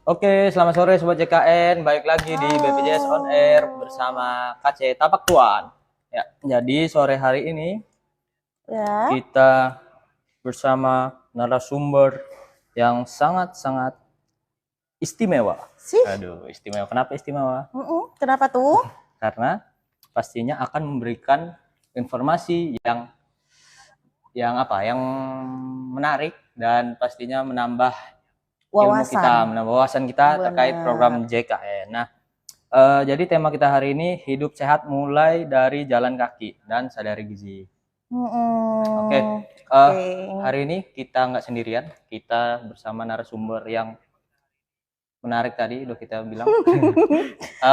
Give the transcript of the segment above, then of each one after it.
Oke, selamat sore Sobat JKN. Balik lagi di BPJS On Air bersama KC Tapak Tuan. Ya, jadi sore hari ini kita bersama narasumber yang sangat-sangat istimewa. Aduh, istimewa. Kenapa istimewa? Kenapa tuh? Karena pastinya akan memberikan informasi yang menarik dan pastinya menambah ilmu kita, menambah wawasan kita terkait program JKN. Nah, jadi tema kita hari ini hidup sehat mulai dari jalan kaki dan sadari gizi. Oke. Hari ini kita nggak sendirian, kita bersama narasumber yang menarik tadi udah kita bilang.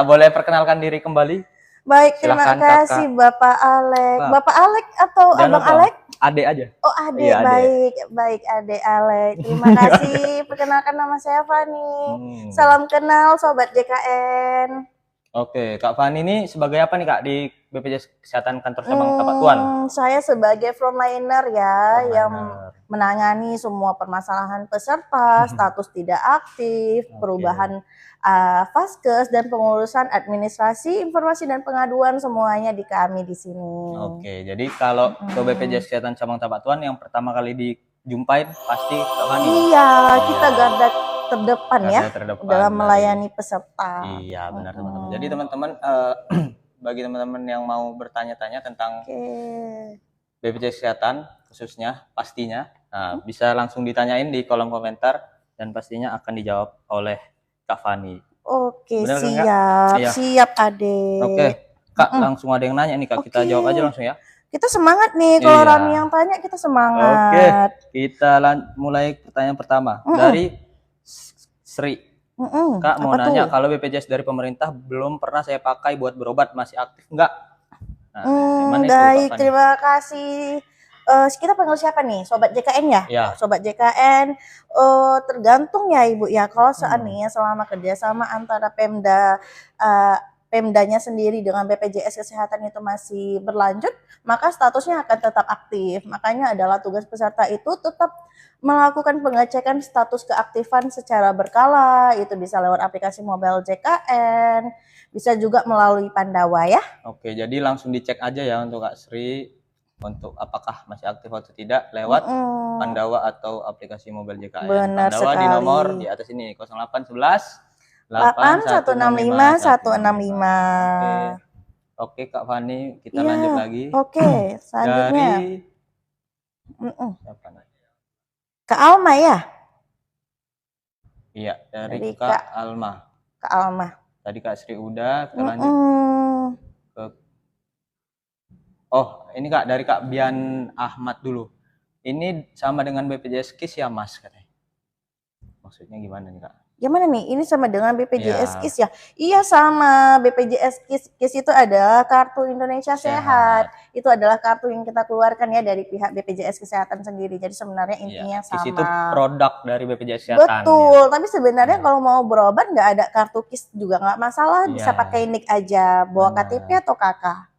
Boleh perkenalkan diri kembali? Baik, terima kasih Kakak. Bapak Alek. Bapak Alek atau Abang Alek? Ade aja. Oh, Ade. Iya, baik Ade Alek. Terima kasih. Perkenalkan, nama saya Fani. Salam kenal Sobat JKN. Oke, Kak Fani ini sebagai apa nih Kak di BPJS Kesehatan Kantor Cabang Tapak Tuan? Saya sebagai frontliner ya, yang menangani semua permasalahan peserta, status tidak aktif, perubahan Vaskes, dan pengurusan administrasi, informasi dan pengaduan semuanya di kami di sini. Oke, jadi kalau ke BPJS Kesehatan Cabang Tapak Tuan yang pertama kali dijumpain pasti Kak Fani. Iya, kita garda terdepan ya dalam melayani peserta. Iya, benar teman-teman. Jadi teman-teman bagi teman-teman yang mau bertanya-tanya tentang BPJS Kesehatan khususnya pastinya bisa langsung ditanyain di kolom komentar dan pastinya akan dijawab oleh Kak Fani. Oke, bener, siap. Iya. Siap, Ade. Oke, Kak, langsung ada yang nanya nih Kak, kita jawab aja langsung ya. Kita semangat nih, kalau Rami yang tanya kita semangat. Oke, kita mulai pertanyaan pertama dari Sri. Kak mau nanya, kalau BPJS dari pemerintah belum pernah saya pakai buat berobat, masih aktif enggak? Nah, baik, terima kasih. Kita panggil siapa nih? Sobat JKN ya? Ya. Sobat JKN, tergantung ya Ibu ya. Kalau seandainya selama kerjasama antara Pemdanya sendiri dengan BPJS Kesehatan itu masih berlanjut, maka statusnya akan tetap aktif. Makanya adalah tugas peserta itu tetap melakukan pengecekan status keaktifan secara berkala. Itu bisa lewat aplikasi mobile JKN, bisa juga melalui Pandawa ya. Oke, jadi langsung dicek aja ya untuk Kak Sri, untuk apakah masih aktif atau tidak lewat Pandawa atau aplikasi mobile JKN. Benar Pandawa sekali. Di nomor di atas ini 0811 8165 165. Oke Kak Fani, kita lanjut lagi. Oke, selanjutnya dari siapa nih? Kak Alma ya? Iya, dari Kak Alma. Kak Alma. Tadi Kak Sri udah, kita lanjut ke ini Kak, dari Kak Bian Ahmad dulu. Ini sama dengan BPJS KIS ya Mas katanya. Maksudnya gimana nih Kak? Gimana nih? Ini sama dengan BPJS KIS ya? Iya, sama. BPJS KIS. KIS itu adalah Kartu Indonesia Sehat. Itu adalah kartu yang kita keluarkan ya dari pihak BPJS Kesehatan sendiri. Jadi sebenarnya intinya sama. KIS itu produk dari BPJS Kesehatan. Betul. Ya. Tapi sebenarnya kalau mau berobat nggak ada kartu KIS juga nggak masalah. Bisa pakai NIK aja. Bawa KTP atau KK.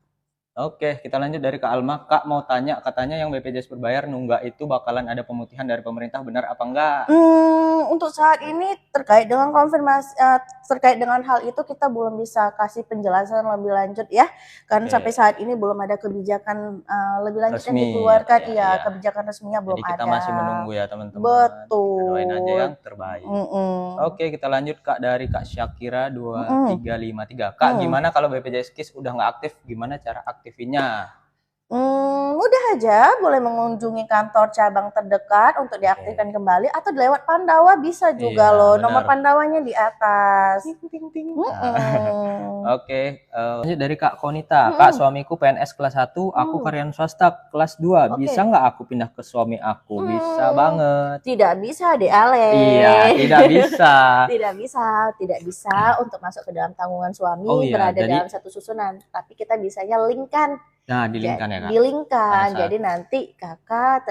Oke, kita lanjut dari Kak Alma. Kak mau tanya, katanya yang BPJS berbayar nunggak itu bakalan ada pemutihan dari pemerintah, benar apa enggak? Untuk saat ini terkait dengan konfirmasi terkait dengan hal itu kita belum bisa kasih penjelasan lebih lanjut ya, karena sampai saat ini belum ada kebijakan lebih lanjut yang dikeluarkan. Kebijakan resminya belum ada. Jadi kita masih menunggu ya teman-teman. Betul. Doain aja yang terbaik. Oke, kita lanjut Kak dari Kak Syakira 2353. Kak, gimana kalau BPJS KIS udah nggak aktif? Gimana cara aktifinnya? Mudah aja, boleh mengunjungi kantor cabang terdekat untuk diaktifkan kembali, atau lewat Pandawa bisa juga loh. Nomor Pandawanya di atas. Oke, lanjut dari Kak Konita. Kak, suamiku PNS kelas 1, aku karyawan swasta kelas 2. Bisa nggak aku pindah ke suami aku? Bisa banget. Tidak bisa deh, Ale. Iya, tidak bisa. Tidak bisa untuk masuk ke dalam tanggungan suami, berada dalam satu susunan. Tapi kita bisanya linkkan. Nah, dilingkan ya Kak? Dilingkan, jadi nanti kakak,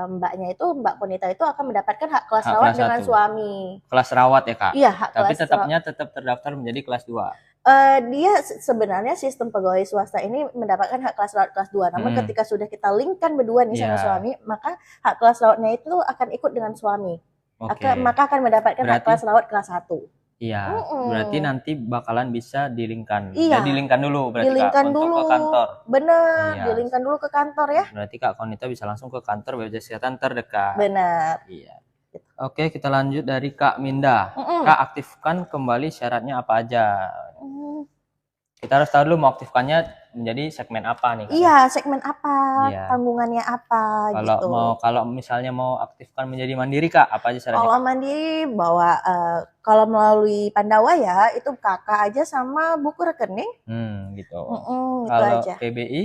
Mbak Konita itu akan mendapatkan hak kelas rawat dengan suami. Kelas rawat ya Kak? Iya, hak tapi kelas tetap terdaftar menjadi kelas 2. Dia sebenarnya sistem pegawai swasta ini mendapatkan hak kelas rawat kelas 2. Namun ketika sudah kita linkkan berdua nih sama suami, maka hak kelas rawatnya itu akan ikut dengan suami. Oke. Maka akan mendapatkan hak Berarti kelas rawat kelas 1. iya, Mm-mm. berarti nanti bakalan bisa dilingkan. Iya. Ya, dilingkan dulu berarti Kak Dilingkan untuk dulu. ke kantor. Benar, Iya. dilingkan dulu ke kantor ya. Berarti Kak Konita bisa langsung ke kantor BPJS Kesehatan terdekat. Benar. Iya. Oke, kita lanjut dari Kak Minda. Kak, aktifkan kembali syaratnya apa aja? Kita harus tahu dulu mau aktifkannya menjadi segmen apa nih Kak? Iya, segmen apa, Iya. tanggungannya apa gitu. Kalau misalnya mau aktifkan menjadi mandiri Kak, apa aja syaratnya? Kalau mandiri bawa kalau melalui Pandawa ya itu kakak aja sama buku rekening. Gitu. Itu Kalau aja. PBI?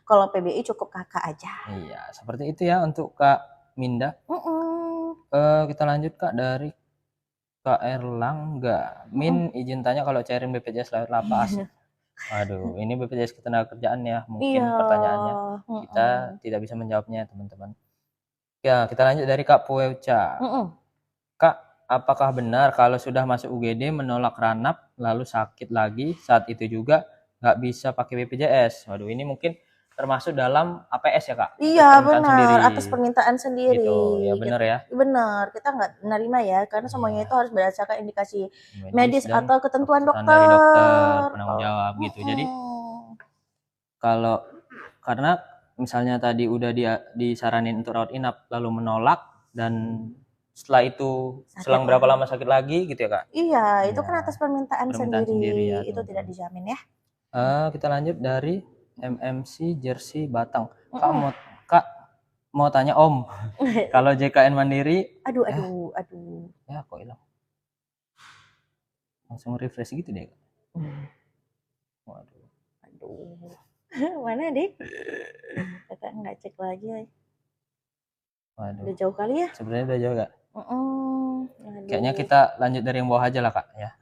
Kalau PBI cukup kakak aja. Iya, seperti itu ya untuk Kak Minda. Kita lanjut Kak dari Kak Erlangga. Min, izin tanya kalau cairin BPJS lewat lapas. Waduh, ini BPJS Ketenagakerjaan ya, mungkin pertanyaannya kita tidak bisa menjawabnya teman-teman. Ya, kita lanjut dari Kak Pueca. Kak, apakah benar kalau sudah masuk UGD menolak ranap lalu sakit lagi saat itu juga nggak bisa pakai BPJS? Waduh, ini mungkin termasuk dalam APS ya Kak? Iya benar, atas permintaan sendiri. Gitu, ya benar ya? Benar, kita nggak menerima ya, karena semuanya itu harus berdasarkan indikasi medis dan atau ketentuan keputusan dokter. dari dokter, penanggung jawab gitu. Jadi kalau karena misalnya tadi udah disaranin untuk rawat inap lalu menolak dan setelah itu selang berapa lama sakit lagi gitu ya Kak? Iya, itu kan atas permintaan sendiri ya, itu tidak dijamin ya. Kita lanjut dari MMC Jersey Batang. Kak mau tanya Om, kalau JKN Mandiri, aduh. Ya kok hilang? Langsung refresh gitu deh Kak. Waduh. Mana Dik? Kakak nggak cek lagi. Waduh. Udah jauh kali ya? Sebenarnya udah jauh Kak. Kayaknya kita lanjut dari yang bawah aja lah Kak ya.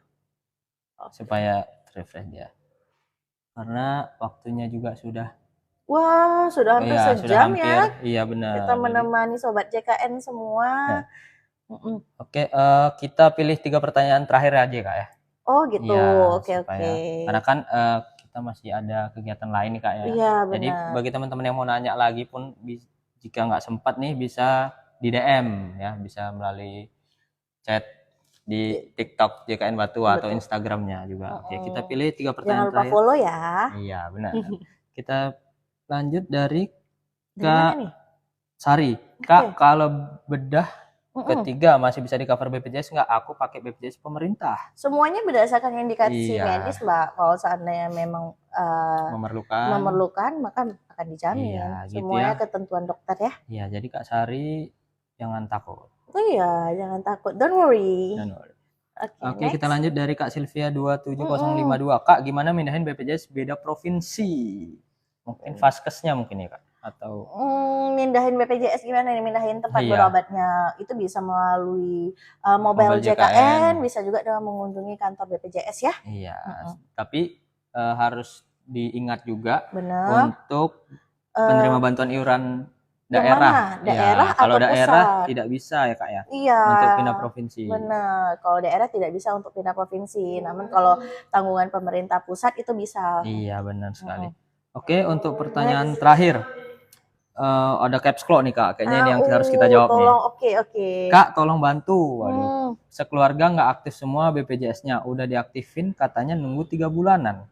Supaya refresh dia. Karena waktunya juga sudah. Wah, sudah hampir sejam ya. Iya benar. Kita menemani sobat JKN semua. Oke, kita pilih 3 pertanyaan terakhir aja Kak ya. Oh gitu. Ya, oke. Karena kan kita masih ada kegiatan lain nih Kak ya. Iya, benar. Jadi bagi teman-teman yang mau nanya lagi pun jika nggak sempat nih bisa di DM ya, bisa melalui chat di TikTok JKN Batu atau Instagramnya juga. Oke, kita pilih 3 pertanyaan terakhir. Jangan lupa follow ya. Iya, benar. Kita lanjut dari Kak Sari. Kak, kalau bedah ketiga masih bisa di cover BPJS nggak? Aku pakai BPJS pemerintah. Semuanya berdasarkan indikasi medis Mbak. Kalau seandainya memang memerlukan maka akan dijamin. Semuanya ketentuan dokter ya. Iya, jadi Kak Sari jangan takut. Iya, jangan takut. Don't worry. Oke, kita lanjut dari Kak Sylvia 27052. Kak, gimana mindahin BPJS beda provinsi? Mungkin vaskesnya mungkin ya Kak? Atau mindahin BPJS gimana nih? Mindahin tempat berobatnya itu bisa melalui mobile JKN, bisa juga dengan mengunjungi kantor BPJS ya. Iya, tapi harus diingat juga untuk penerima bantuan iuran daerah. Kalau daerah tidak bisa ya Kak ya. Iya. Untuk pindah provinsi. Benar. Kalau daerah tidak bisa untuk pindah provinsi. Namun kalau tanggungan pemerintah pusat itu bisa. Iya benar sekali. Oke, untuk pertanyaan terakhir. Ada caps lock nih Kak. Kayaknya ini yang harus kita jawab nih. Oke. Kak, tolong bantu. Waduh. Sekeluarga nggak aktif semua BPJS-nya. Udah diaktifin katanya nunggu 3 bulanan.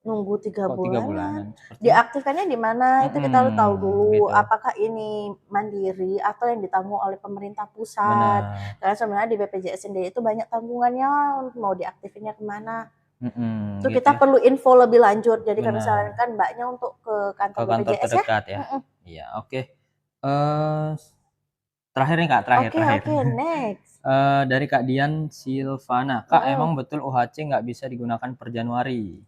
Nunggu 3 bulanan. Diaktifkannya di mana? Itu kita harus tahu dulu. Gitu. Apakah ini mandiri atau yang ditanggung oleh pemerintah pusat? Karena sebenarnya di BPJS sendiri itu banyak tanggungannya. Mau diaktifinnya kemana? Itu kita perlu info lebih lanjut. Jadi kalau misalkan mbaknya untuk ke kantor BPJS terdekat ya. Iya, oke. Terakhir nih Kak, terakhir. Oke, next. Dari Kak Dian Silvana. Kak, emang betul UHC nggak bisa digunakan per Januari?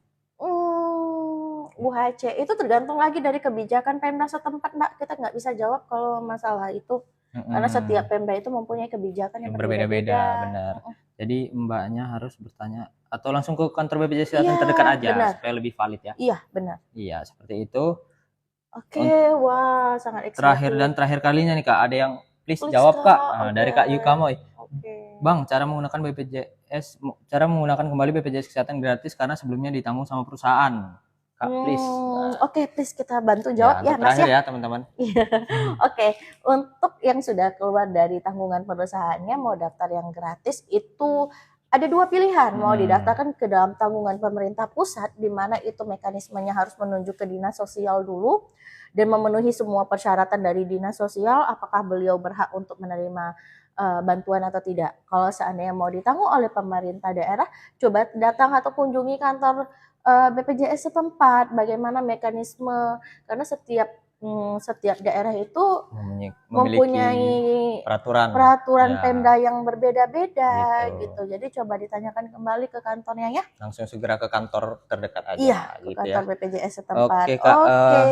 UHC itu tergantung lagi dari kebijakan Pemda setempat Mbak. Kita nggak bisa jawab kalau masalah itu. Karena setiap Pemda itu mempunyai kebijakan yang berbeda-beda. Benar. Jadi mbaknya harus bertanya atau langsung ke kantor BPJS Kesehatan terdekat aja supaya lebih valid ya. Iya, benar. Iya, seperti itu. Oke, wah sangat excited. Terakhir kalinya nih Kak, ada yang please jawab Kak. Dari Kak Yuka Moy. Bang, cara menggunakan BPJS, cara menggunakan kembali BPJS Kesehatan gratis karena sebelumnya ditanggung sama perusahaan. Kak, please. Oke, please kita bantu jawab ya, untuk Mas terakhir ya. ya teman-teman. Iya. Oke, untuk yang sudah keluar dari tanggungan perusahaannya mau daftar yang gratis itu ada dua pilihan, mau didaftarkan ke dalam tanggungan pemerintah pusat di mana itu mekanismenya harus menunjuk ke dinas sosial dulu dan memenuhi semua persyaratan dari dinas sosial apakah beliau berhak untuk menerima bantuan atau tidak. Kalau seandainya mau ditanggung oleh pemerintah daerah, coba datang atau kunjungi kantor BPJS setempat, bagaimana mekanisme, karena setiap daerah itu mempunyai peraturan ya, Pemda yang berbeda-beda gitu. gitu. Jadi coba ditanyakan kembali ke kantornya ya. Langsung segera ke kantor terdekat aja. Iya, gitu ke kantor ya. BPJS setempat. Oke Kak, Oke.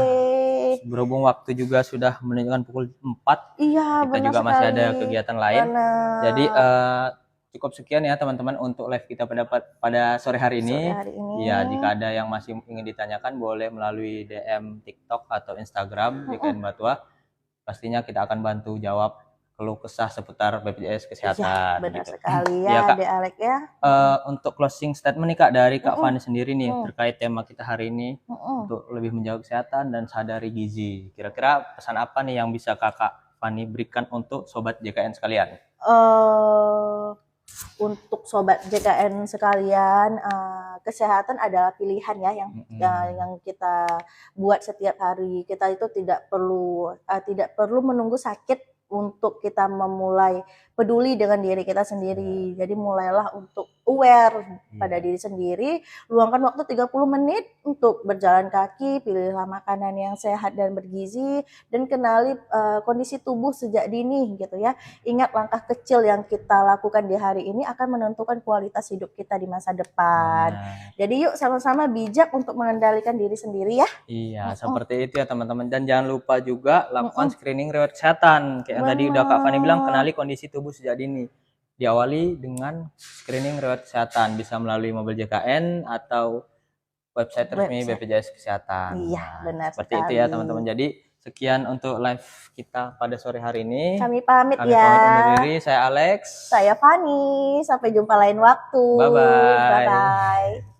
berhubung waktu juga sudah menunjukkan pukul 4, Iya, kita benar juga masih sekali. ada kegiatan lain. Benar. Jadi cukup sekian ya teman-teman untuk live kita pada sore hari ini. Ya, jika ada yang masih ingin ditanyakan boleh melalui DM TikTok atau Instagram JKN Batua. Pastinya kita akan bantu jawab keluh kesah seputar BPJS Kesehatan. Ya, benar gitu. sekali ya, Kak. Dek Alek ya. Untuk closing statement nih Kak dari Kak Fani sendiri nih terkait tema kita hari ini untuk lebih menjaga kesehatan dan sadari gizi. Kira-kira pesan apa nih yang bisa Kakak Fani berikan untuk sobat JKN sekalian? Untuk sobat JKN sekalian, kesehatan adalah pilihan ya yang kita buat setiap hari. Kita itu tidak perlu menunggu sakit untuk kita memulai peduli dengan diri kita sendiri. Jadi mulailah untuk aware pada diri sendiri, luangkan waktu 30 menit untuk berjalan kaki, pilihlah makanan yang sehat dan bergizi, dan kenali kondisi tubuh sejak dini gitu ya. Ingat langkah kecil yang kita lakukan di hari ini akan menentukan kualitas hidup kita di masa depan. Jadi yuk sama-sama bijak untuk mengendalikan diri sendiri ya. Iya, seperti itu ya teman-teman. Dan jangan lupa juga lakukan screening riwayat kesehatan. Kayak yang tadi udah Kak Fani bilang, kenali kondisi tubuh sejak dini. Diawali dengan screening riwayat kesehatan, bisa melalui mobil JKN atau website resmi BPJS Kesehatan. Iya, benar seperti itu ya teman-teman. Jadi sekian untuk live kita pada sore hari ini. Kami pamit ya. Pamit undur diri. Saya Alex. Saya Fani. Sampai jumpa lain waktu. Bye-bye. Bye-bye.